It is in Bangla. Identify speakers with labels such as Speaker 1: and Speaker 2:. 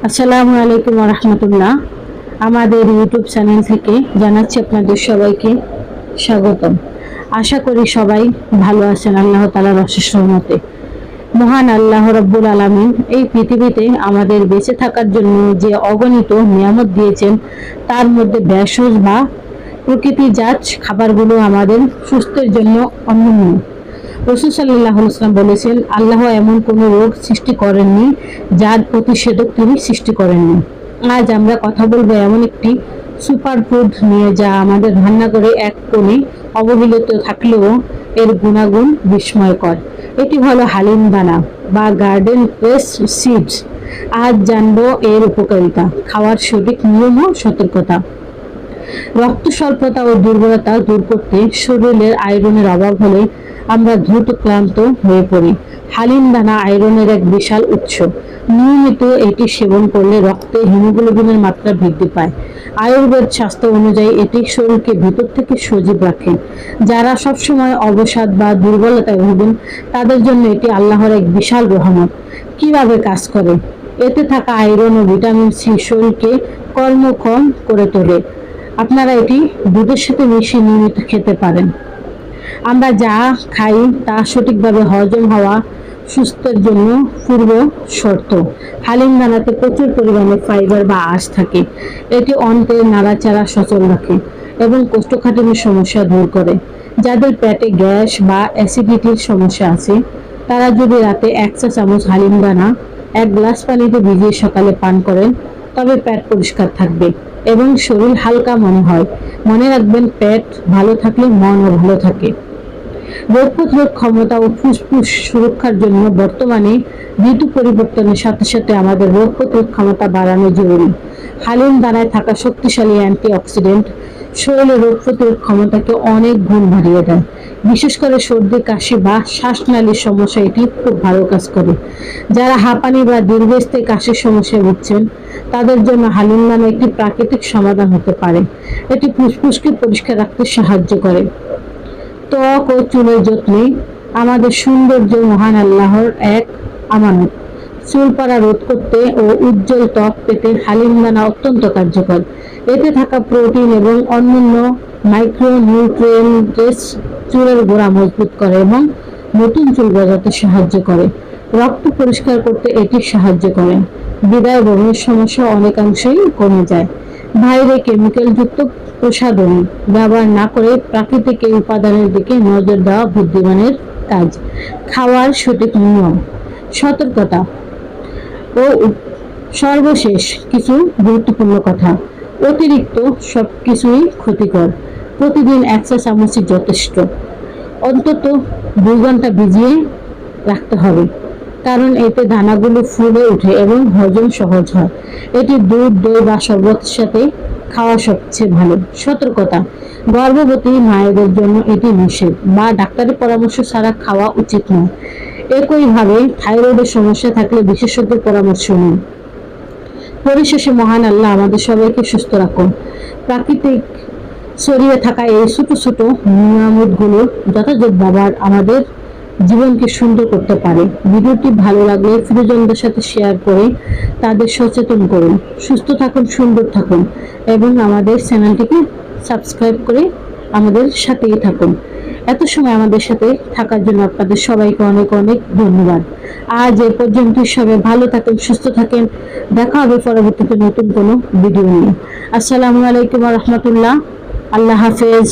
Speaker 1: আসসালামু আলাইকুম ওয়া রাহমাতুল্লাহ। আমাদের ইউটিউব চ্যানেল থেকে জানাচ্ছি আপনাদের সবাইকে স্বাগতম। আশা করি সবাই ভালো আছেন আল্লাহ তাআলার অশেষ রহমতে। মহান আল্লাহ রাব্বুল আলামিন এই পৃথিবীতে আমাদের বেঁচে থাকার জন্য যে অগণিত নিয়ামত দিয়েছেন, তার মধ্যে ভেষজ বা প্রকৃতিজাত খাবারগুলো আমাদের সুস্থের জন্য অনন্য। রাসূল সাল্লাল্লাহু আলাইহি ওয়াসাল্লাম বলেছেন, আল্লাহ এমন কোনো রোগ সৃষ্টি করেননি যার প্রতিষেধক তিনি সৃষ্টি করেননি। আজ আমরা কথা বলবো এমন একটি সুপার ফুড নিয়ে, যা আমাদের রান্নাঘরে এক কোণে অবহেলিত থাকলেও এর গুণাগুণ বিস্ময়কর। এটি হলো হালিম দানা বা গার্ডেন প্রেস সিডস। আজ জানবো এর উপকারিতা, খাওয়ার সঠিক নিয়ম ও সতর্কতা। রক্ত স্বল্পতা ও দুর্বলতা দূর করতে শরীরের আয়রনের অভাব হলে আমরা দ্রুত ক্লান্ত হয়ে পড়ি। হালিম দানা আয়রনের এক বিশাল উৎস। নিয়মিত এটি সেবন করলে রক্তে হিমোগ্লোবিনের মাত্রা বৃদ্ধি পায়। আয়ুর্বেদ শাস্ত্র অনুযায়ী এটি শরীরকে ভিতর থেকে সজীব রাখে। যারা সবসময় অবসাদ বা দুর্বলতায় ভোগেন, তাদের জন্য এটি আল্লাহর এক বিশাল রহমত। কিভাবে কাজ করে? এতে থাকা আয়রন ও ভিটামিন সি শরীরকে কর্মক্ষম করে তোলে। আপনারা এটি দুধের সাথে মিশিয়ে নিয়মিত খেতে পারেন। আমরা যা খাই তা সঠিকভাবে হজম হওয়া সুস্থের জন্য পূর্ব শর্ত। হালিম দানাতে প্রচুর পরিমাণে ফাইবার বা আঁশ থাকে। এটি অন্ত্রের নাড়াচাড়া সচল রাখে এবং কোষ্ঠকাঠিন্যের সমস্যা দূর করে। যাদের পেটে গ্যাস বা অ্যাসিডিটির সমস্যা আছে, তারা যদি রাতে 1 চা চামচ হালিম দানা 1 গ্লাস পানিতে ভিজিয়ে সকালে পান করেন, তবে পেট পরিষ্কার থাকবে এবং শরীর হালকা মনে হয়। মনে রাখবেন, পেট ভালো থাকলে মনও ভালো থাকে। রোগ প্রতিরোধ ক্ষমতা ও ফুসফুস সুরক্ষার জন্য বর্তমানে ঋতু পরিবর্তনের সাথে সাথে আমাদের রোগ প্রতিরোধ ক্ষমতা বাড়ানো জরুরি। হালিম দানায় থাকা শক্তিশালী অ্যান্টিঅক্সিডেন্ট শরীরের রোগ প্রতিরোধ ক্ষমতাকে অনেক গুণ বাড়িয়ে দেয়। বিশেষ করে সর্দি, কাশি বা শ্বাসনালীর সমস্যা এটি খুব ভালো কাজ করে। যারা হাঁপানি বা দীর্ঘস্থায়ী কাশির সমস্যায় ভুগছেন, তাদের জন্য হালিম দানা একটি প্রাকৃতিক সমাধান হতে পারে। এটি ফুসফুসকে পরিষ্কার রাখতে সাহায্য করে। ত্বক ও চুলের যত্নে আমাদের সৌন্দর্য মহান আল্লাহর এক আমানত। চুল পড়া রোধ করতে ও উজ্জ্বল ত্বক পেতে হালিম দানা অত্যন্ত কার্যকর। এতে থাকা প্রোটিন এবং অন্যান্য মাইক্রো নিউট্রিয়েন্টস চুলের গোড়া মজবুত করে এবং নতুন চুল গজাতে সাহায্য করে। রক্ত পরিষ্কার করতে এটি সাহায্য করে। বিদায় বমির সমস্যা অনেকাংশেই কমে যায়। বাইরে কেমিক্যালযুক্ত প্রসাধন ব্যবহার না করে প্রাকৃতিক এই উপাদানের দিকে নজর দেওয়া বুদ্ধিমানের কাজ। খাওয়ার সঠিক নিয়ম, সতর্কতা ও সর্বশেষ কিছু গুরুত্বপূর্ণ কথা। অতিরিক্ত সবকিছুই ক্ষতিকর। প্রতিদিন 1 চা চামচই যথেষ্ট। অন্তত 2 ঘন্টা ভিজিয়ে রাখতে হবে, কারণ এতে দানাগুলো ফুলে ওঠে এবং হজম সহজ হয়। এটি দুধ, দই বা শরবতের সাথে খাওয়া সবচেয়ে ভালো। সতর্কতা, গর্ভবতী মায়েদের জন্য এটি নিষেধ বা ডাক্তারের পরামর্শ ছাড়া খাওয়া উচিত নয়। একইভাবে থাইরয়েডের সমস্যা থাকলে বিশেষজ্ঞের পরামর্শ নিন। পরিশেষে মহান আল্লাহ আমাদের সবাইকে সুস্থ রাখুন। প্রাকৃতিক ছড়িয়ে থাকা এই ছোট ছোট নিয়ামতগুলো যথাযথ ব্যবহার আমাদের জীবনকে সুন্দর করতে পারে। ভিডিওটি ভালো লাগলে প্রিয়জনদের সাথে শেয়ার করে তাদের সচেতন করুন। সুস্থ থাকুন, সুন্দর থাকুন এবং আমাদের চ্যানেলটিকে সাবস্ক্রাইব করে আমাদের সাথেই থাকুন। এত সময় আমাদের সাথে থাকার জন্য আপনাদের সবাইকে অনেক অনেক ধন্যবাদ। আজ এ পর্যন্ত। সবাই ভালো থাকেন, সুস্থ থাকেন। দেখা হবে পরবর্তীতে নতুন কোনো ভিডিও নিয়ে। আসসালামু আলাইকুম ওয়া রাহমাতুল্লাহ। আল্লাহ হাফেজ।